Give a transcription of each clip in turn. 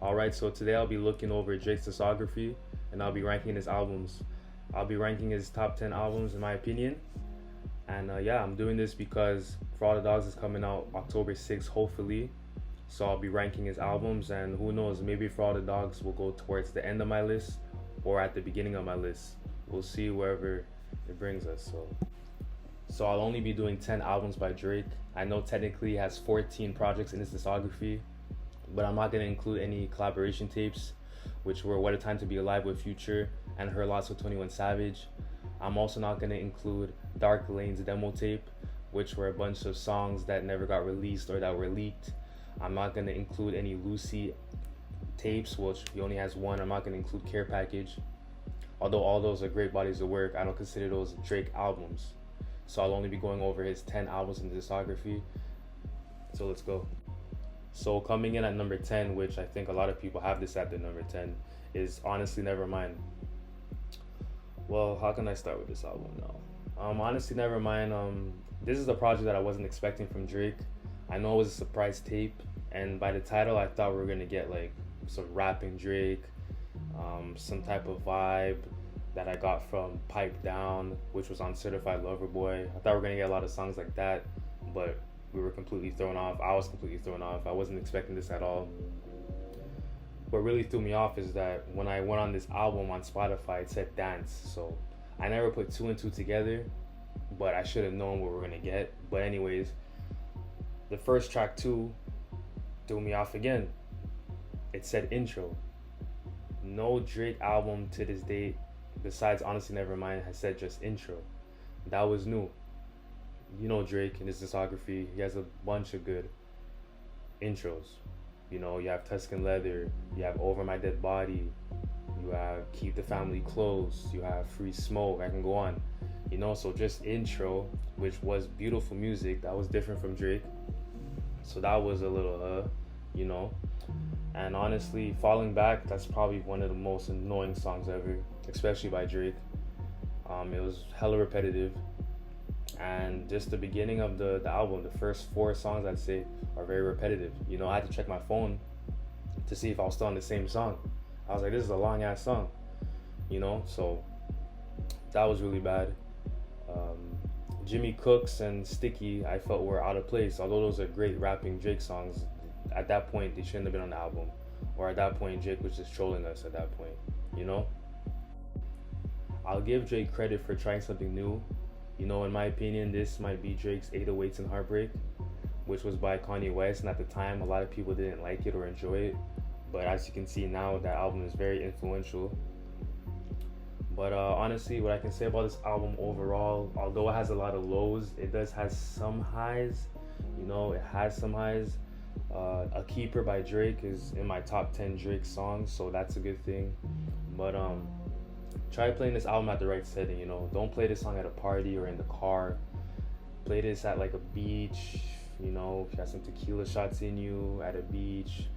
Alright, so today I'll be looking over Drake's discography and I'll be ranking his albums. I'll be ranking his top 10 albums in my opinion. And yeah, I'm doing this because For All the Dogs is coming out October 6th, hopefully. So I'll be ranking his albums, and who knows, maybe For All the Dogs will go towards the end of my list or at the beginning of my list. We'll see wherever it brings us. So I'll only be doing 10 albums by Drake. I know technically he has 14 projects in his discography, but I'm not going to include any collaboration tapes, which were What a Time to Be Alive with Future and Her Lots with 21 Savage. I'm also not going to include Dark Lane's demo tape, which were a bunch of songs that never got released or that were leaked. I'm not going to include any Lucy tapes, which he only has one. I'm not going to include Care Package. Although all those are great bodies of work, I don't consider those Drake albums. So I'll only be going over his 10 albums in the discography. So let's go. So coming in at number 10, which I think a lot of people have this at the number 10, is Honestly Nevermind. Well, how can I start with this album now? Honestly Nevermind, this is a project that I wasn't expecting from Drake. I know it was a surprise tape, and by the title I thought we were gonna get like some rapping Drake, some type of vibe that I got from Pipe Down, which was on Certified Lover Boy. I thought we were gonna get a lot of songs like that, but we were completely thrown off. I was completely thrown off. I wasn't expecting this at all. What really threw me off is that when I went on this album on Spotify, it said dance. So I never put two and two together, but I should have known what we were gonna get. But anyways, the first track 2 threw me off again. It said intro. No Drake album to this date, besides Honestly Nevermind, has said just intro. That was new. You know Drake in his discography, he has a bunch of good intros. You know, you have Tuscan Leather, you have Over My Dead Body, you have Keep the Family Close, you have Free Smoke, I can go on. You know, so just intro, which was beautiful music, that was different from Drake. So that was a little, you know. And honestly, Falling Back, that's probably one of the most annoying songs ever, especially by Drake. It was hella repetitive. And just the beginning of the album, the first 4 songs I'd say are very repetitive. You know, I had to check my phone to see if I was still on the same song. I was like, this is a long ass song, you know, so that was really bad. Jimmy Cooks and Sticky I felt were out of place. Although those are great rapping Drake songs, at that point they shouldn't have been on the album, or at that point Drake was just trolling us at that point, you know. I'll give Drake credit for trying something new. You know, in my opinion, this might be Drake's 808s and Heartbreak, which was by Kanye West, and at the time a lot of people didn't like it or enjoy it, but as you can see now, that album is very influential. But honestly, what I can say about this album overall, although it has a lot of lows, it does have some highs. You know, it has some highs. A Keeper by Drake is in my top 10 Drake songs, so that's a good thing. But try playing this album at the right setting, you know. Don't play this song at a party or in the car. Play this at like a beach, you know, if you have some tequila shots in you at a beach.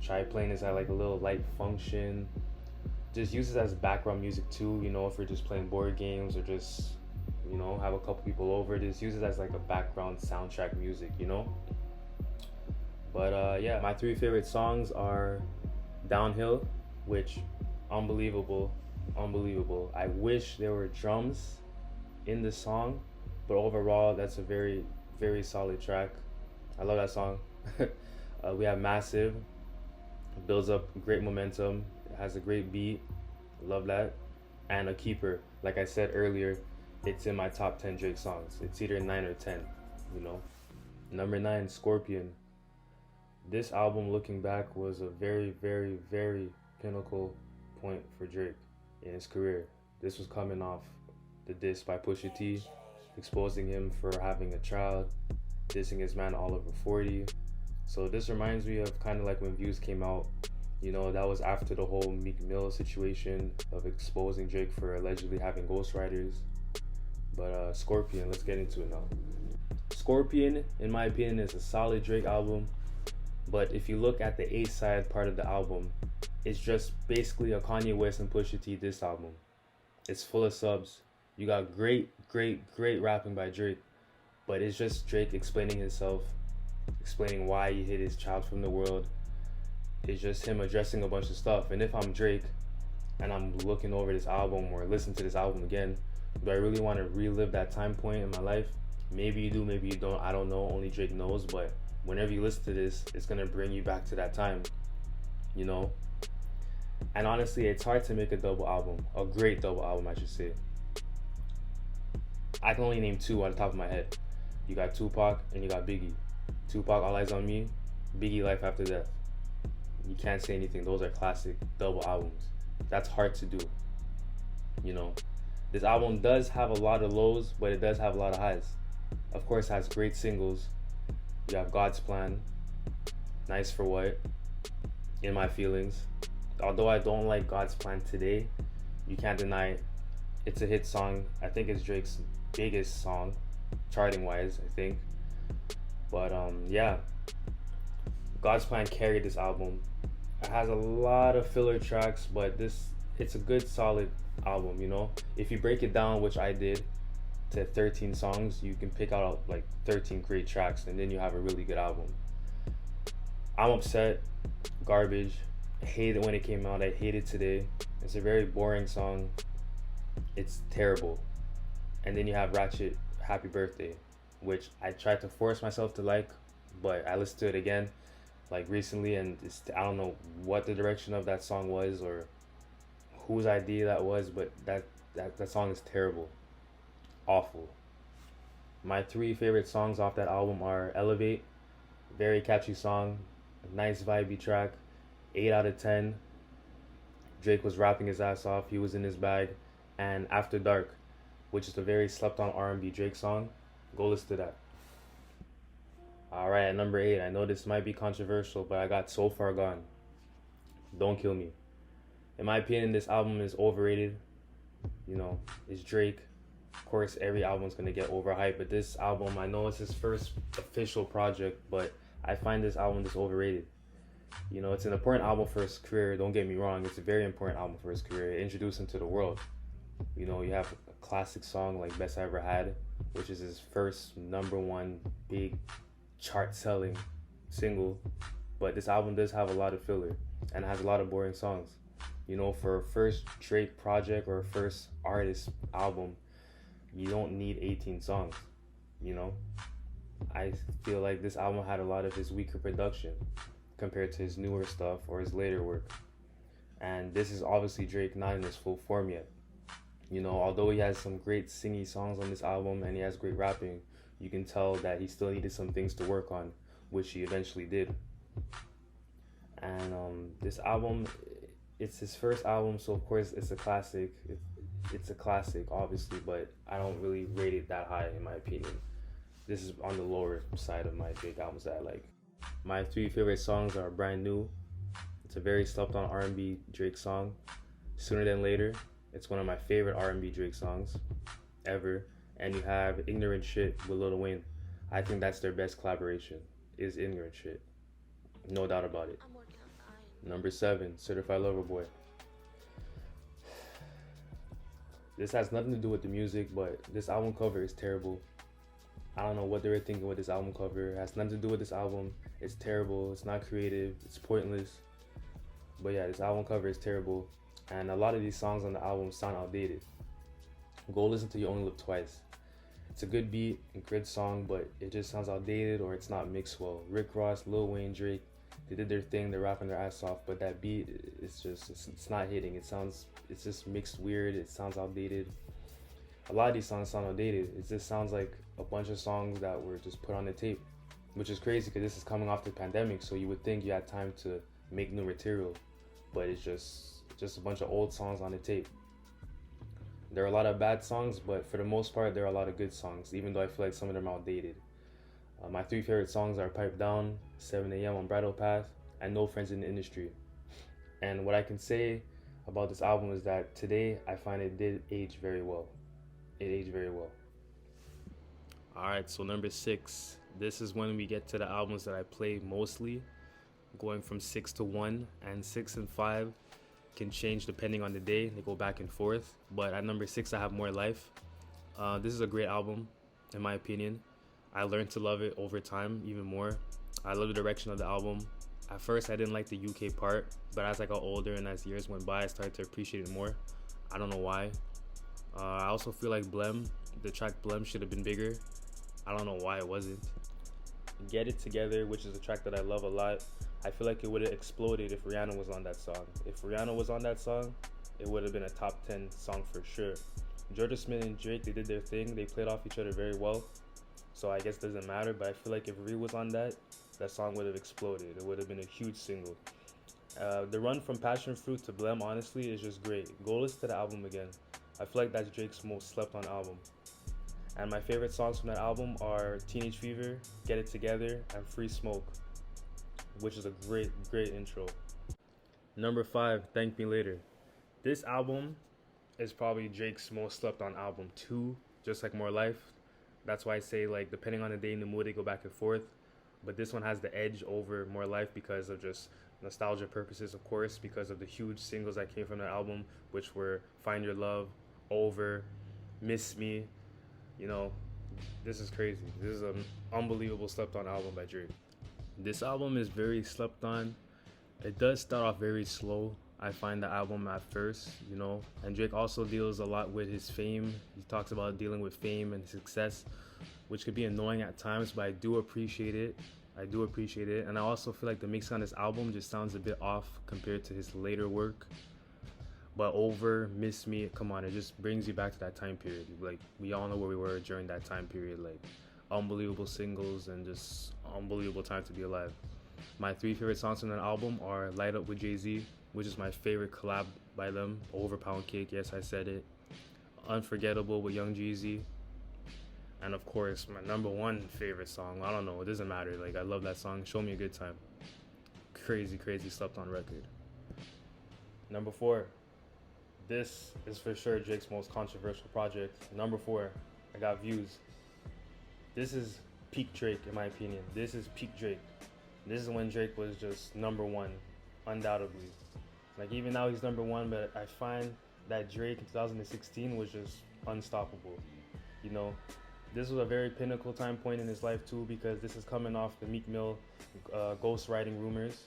Try playing this at like a little light function. Just use it as background music too, you know, if you're just playing board games or just, you know, have a couple people over. Just use it as like a background soundtrack music, you know. But yeah, my 3 favorite songs are Downhill, which unbelievable. I wish there were drums in the song, but overall that's a very, very solid track. I love that song. We have Massive. It builds up great momentum. It has a great beat. Love that. And A Keeper, like I said earlier, it's in my top 10 Drake songs. It's either 9 or 10, you know. Number 9, Scorpion. This album, looking back, was a very, very, very pinnacle point for Drake in his career. This was coming off the diss by Pusha T, exposing him for having a child, dissing his man Oliver 40. So this reminds me of kind of like when Views came out. You know, that was after the whole Meek Mill situation of exposing Drake for allegedly having ghostwriters. But Scorpion, let's get into it now. Scorpion, in my opinion, is a solid Drake album. But if you look at the A-side part of the album, it's just basically a Kanye West and Pusha T diss album. It's full of subs. You got great rapping by Drake, but it's just Drake explaining himself, explaining why he hid his child from the world, It's just him addressing a bunch of stuff. And if I'm Drake and I'm looking over this album or listening to this album again, do I really want to relive that time point in my life? Maybe you do, maybe you don't. I don't know. Only Drake knows. But whenever you listen to this, it's gonna bring you back to that time, you know. And honestly, it's hard to make a double album, a great double album, I should say. I can only name two on the top of my head. You got Tupac and you got Biggie. Tupac, All Eyes on Me. Biggie, Life After Death. You can't say anything. Those are classic double albums. That's hard to do, you know. This album does have a lot of lows, but it does have a lot of highs. Of course, it has great singles. You have God's Plan, Nice for What, In My Feelings. Although I don't like God's Plan today, you can't deny it's a hit song. I think it's Drake's biggest song, charting wise, I think. But yeah, God's Plan carried this album. It has a lot of filler tracks, but it's a good solid album, you know. If you break it down, which I did, to 13 songs, you can pick out like 13 great tracks, and then you have a really good album. I'm Upset, garbage. I hated it when it came out. I hate it today. It's a very boring song. It's terrible. And then you have Ratchet, Happy Birthday, which I tried to force myself to like, but I listened to it again like recently, and I don't know what the direction of that song was or whose idea that was, but that song is terrible. Awful. My three favorite songs off that album are Elevate, very catchy song, a nice vibey track, 8 out of 10. Drake was rapping his ass off, he was in his bag. And After Dark, which is a very slept on R&B Drake song. Go listen to that. Alright, at number 8, I know this might be controversial, but I got So Far Gone. Don't Kill Me. In my opinion, this album is overrated. You know, it's Drake. Of course, every album's gonna get overhyped, but this album, I know it's his first official project, but I find this album just overrated. You know, it's an important album for his career, don't get me wrong. It's a very important album for his career. It introduced him to the world. You know, you have a classic song like Best I Ever Had, which is his first #1 big chart-selling single. But this album does have a lot of filler and has a lot of boring songs. You know, for a first Drake project or a first artist album, you don't need 18 songs, you know? I feel like this album had a lot of his weaker production compared to his newer stuff or his later work. And this is obviously Drake not in his full form yet. You know, although he has some great singy songs on this album and he has great rapping, you can tell that he still needed some things to work on, which he eventually did. And this album, it's his first album, so of course it's a classic. It's a classic, obviously, but I don't really rate it that high in my opinion. This is on the lower side of my Drake albums that I like. My three favorite songs are Brand New. It's a very slept on R&B Drake song. Sooner Than Later. It's one of my favorite R&B Drake songs ever. And you have Ignorant Shit with Lil Wayne. I think that's their best collaboration, is Ignorant Shit. No doubt about it. Number 7, Certified Lover Boy. This has nothing to do with the music, but this album cover is terrible. I don't know what they were thinking with this album cover. It has nothing to do with this album. It's terrible. It's not creative. It's pointless. But yeah, this album cover is terrible. And a lot of these songs on the album sound outdated. Go listen to You Only Live Twice. It's a good beat and good song, but it just sounds outdated or it's not mixed well. Rick Ross, Lil Wayne, Drake, they did their thing. They're rapping their ass off, but that beat, it's not hitting. It's just mixed weird. It sounds outdated. A lot of these songs sound outdated. It just sounds like a bunch of songs that were just put on the tape, which is crazy because this is coming off the pandemic, so you would think you had time to make new material, but it's just a bunch of old songs on the tape. There are a lot of bad songs, but for the most part, there are a lot of good songs, even though I feel like some of them are outdated. My three favorite songs are Pipe Down, 7 a.m. on Bridal Path, and No Friends in the Industry. And what I can say about this album is that today I find it did age very well. It aged very well. Alright, so number 6. This is when we get to the albums that I play mostly, going from 6 to 1, and 6 and 5 can change depending on the day. They go back and forth. But at number 6, I have More Life. This is a great album, in my opinion. I learned to love it over time even more. I love the direction of the album. At first, I didn't like the UK part, but as I got older and as years went by, I started to appreciate it more. I don't know why. I also feel like the track Blem should have been bigger. I don't know why it wasn't. Get It Together, which is a track that I love a lot. I feel like it would have exploded if Rihanna was on that song. If Rihanna was on that song, it would have been a top 10 song for sure. Jorja Smith and Drake, they did their thing. They played off each other very well. So I guess it doesn't matter, but I feel like if Ree was on that song would have exploded. It would have been a huge single. The run from Passion Fruit to Blem, honestly, is just great. Go listen to the album again. I feel like that's Drake's most slept on album. And my favorite songs from that album are Teenage Fever, Get It Together, and Free Smoke, which is a great, great intro. Number 5, Thank Me Later. This album is probably Drake's most slept on album too, just like More Life. That's why I say, like, depending on the day and the mood, they go back and forth. But this one has the edge over More Life because of just nostalgia purposes, of course, because of the huge singles that came from that album, which were Find Your Love, Over, Miss Me. You know, this is crazy. This is an unbelievable slept on album by Drake. This album is very slept on. It does start off very slow. I find the album at first, and Drake also deals a lot with his fame. He talks about dealing with fame and success, which could be annoying at times, but I do appreciate it. And I also feel like the mix on this album just sounds a bit off compared to his later work. But Over, Miss Me, come on, it just brings you back to that time period. Like, we all know where we were during that time period. Like, unbelievable singles and just unbelievable time to be alive. My 3 favorite songs from that album are Light Up with Jay-Z, which is my favorite collab by them. Over Pound Cake, yes, I said it. Unforgettable with Young Jeezy. And of course, my number 1 favorite song, I don't know, it doesn't matter. Like, I love that song, Show Me a Good Time. Crazy, crazy slept on record. Number 4. This is for sure Drake's most controversial project. Number 4, I got Views. This is peak Drake, in my opinion. This is peak Drake. This is when Drake was just number 1, undoubtedly. Like, even now he's number 1, but I find that Drake in 2016 was just unstoppable. This was a very pinnacle time point in his life too, because this is coming off the Meek Mill ghostwriting rumors.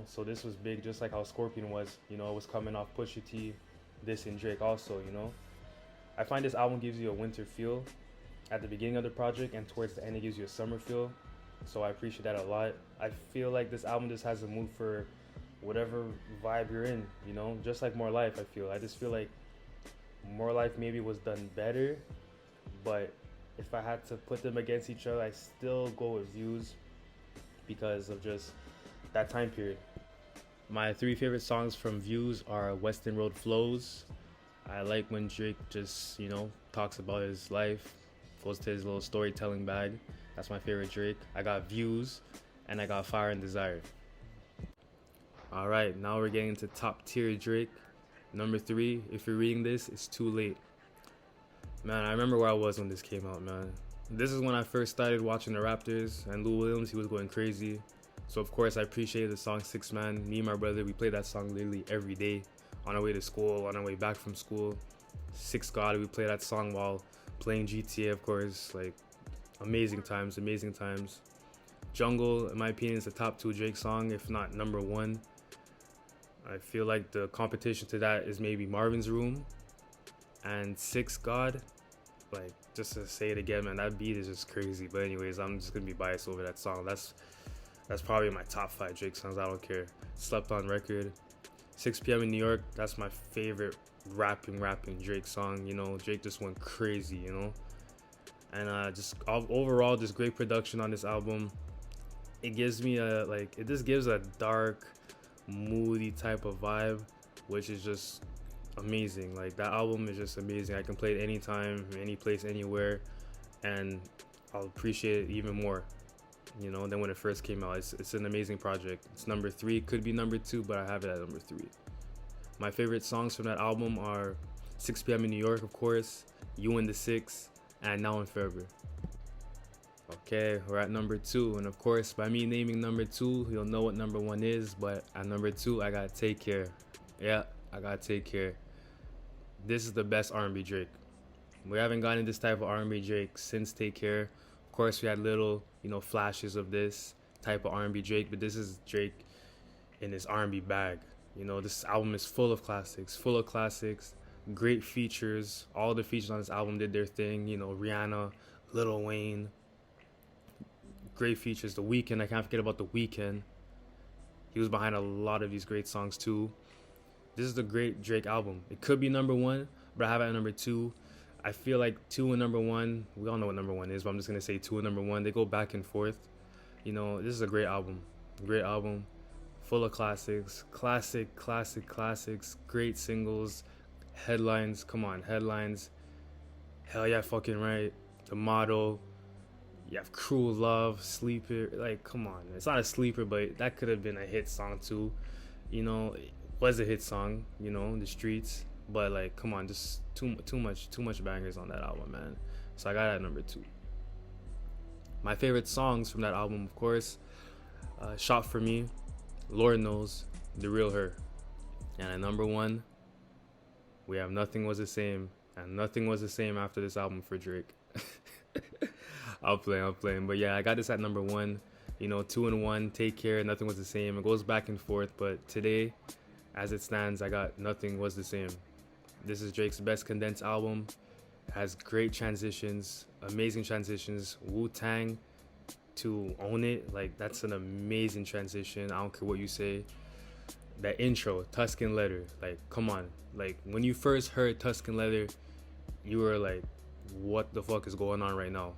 So this was big, just like how Scorpion was. It was coming off Pusha T, this and Drake also. I find this album gives you a winter feel at the beginning of the project, and towards the end it gives you a summer feel. So I appreciate that a lot. I feel like this album just has a mood for whatever vibe you're in, just like More Life. I just feel like More Life maybe was done better, but if I had to put them against each other, I still go with Views because of just that time period. My 3 favorite songs from Views are Weston Road Flows. I like when Drake just, talks about his life, goes to his little storytelling bag. That's my favorite Drake. I got Views, and I got Fire and Desire. Alright, now we're getting to top tier Drake. Number 3, if you're reading this, it's Too Late. Man, I remember where I was when this came out, man. This is when I first started watching the Raptors, and Lou Williams, he was going crazy. So of course I appreciated the song 6 Man. Me and my brother, we played that song literally every day. On our way to school, on our way back from school. 6 God, we played that song while playing GTA, of course. Like, amazing times. Jungle, in my opinion, is the top 2 Drake song, if not number 1. I feel like the competition to that is maybe Marvin's Room and 6 God. Like, just to say it again, man, that beat is just crazy. But anyways, I'm just gonna be biased over that song. That's probably my top 5 Drake songs. I don't care. Slept on record. 6 p.m. in New York. That's my favorite rapping Drake song. Drake just went crazy. And just overall, just great production on this album. It gives me it just gives a dark, moody type of vibe, which is just amazing. Like, that album is just amazing. I can play it anytime, any place, anywhere, and I'll appreciate it even more, than when it first came out. It's an amazing project. It's number 3, could be number 2, but I have it at number 3. My favorite songs from that album are 6 p.m. in New York, of course, You and the Six, and Now and Forever. Okay, we're at number 2, and of course, by me naming number 2, you'll know what number 1 is, but at number 2, I got Take Care. Yeah, I got Take Care. This is the best R&B Drake. We haven't gotten this type of R&B Drake since Take Care. Of course, we had little, flashes of this. type of R&B Drake, but this is Drake in his R&B bag. You know, this album is full of classics, great features. All the features on this album did their thing. You know, Rihanna, Lil Wayne, great features. The Weeknd, I can't forget about The Weeknd. He was behind a lot of these great songs too. This is the great Drake album. It could be number one, but I have it at number two. I feel like 2 and number 1, we all know what number 1 is, but I'm just going to say 2 and number 1. They go back and forth. You know, this is a great album. Great album. Full of classics. Classics. Great singles. Headlines. Come on, headlines. Hell yeah, fucking right. The Motto. You have Cruel Love, Sleeper. Like, come on. It's not a sleeper, but that could have been a hit song too. You know, it was a hit song, you know, The Streets. But like, come on, just too much bangers on that album, man. So I got it at number 2. My favorite songs from that album, of course, Shot For Me, Lord Knows, The Real Her. And at number 1, we have Nothing Was the Same. And nothing was the same after this album for Drake. I'll play. But yeah, I got this at number 1. You know, 2 and 1, Take Care, Nothing Was the Same. It goes back and forth, but today, as it stands, I got Nothing Was the Same. This is Drake's best condensed album. It has great transitions, amazing transitions. Wu-Tang to Own It, like, that's an amazing transition. I don't care what you say. That intro, Tuscan Leather, like, come on. Like, when you first heard Tuscan Leather, you were like, what the fuck is going on right now?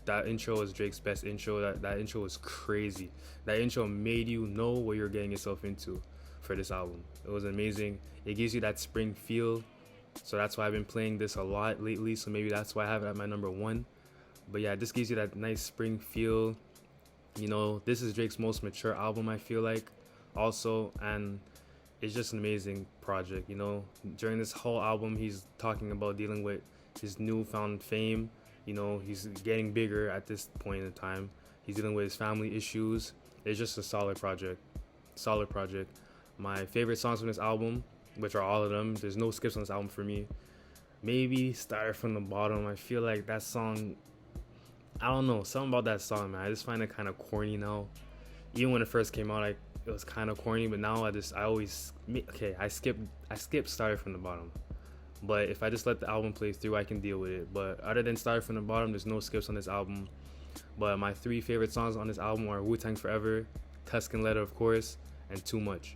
That intro is Drake's best intro. That intro was crazy. That intro made you know what you're getting yourself into for this album. It was amazing. It gives you that spring feel, so that's why I've been playing this a lot lately, so maybe that's why I have it at my number 1. But yeah, this gives you that nice spring feel. You know, this is Drake's most mature album, I feel like, also, and it's just an amazing project. You know, during this whole album, he's talking about dealing with his newfound fame. You know, he's getting bigger at this point in time. He's dealing with his family issues. It's just a solid project. My favorite songs from this album, which are all of them, there's no skips on this album for me. Maybe Started From the Bottom. I feel like that song, I don't know, something about that song, man. I just find it kind of corny now. Even when it first came out, it was kind of corny, but now I skip Started From the Bottom. But if I just let the album play through, I can deal with it. But other than Started From the Bottom, there's no skips on this album. But my 3 favorite songs on this album are Wu-Tang Forever, Tuscan Leather, of course, and Too Much.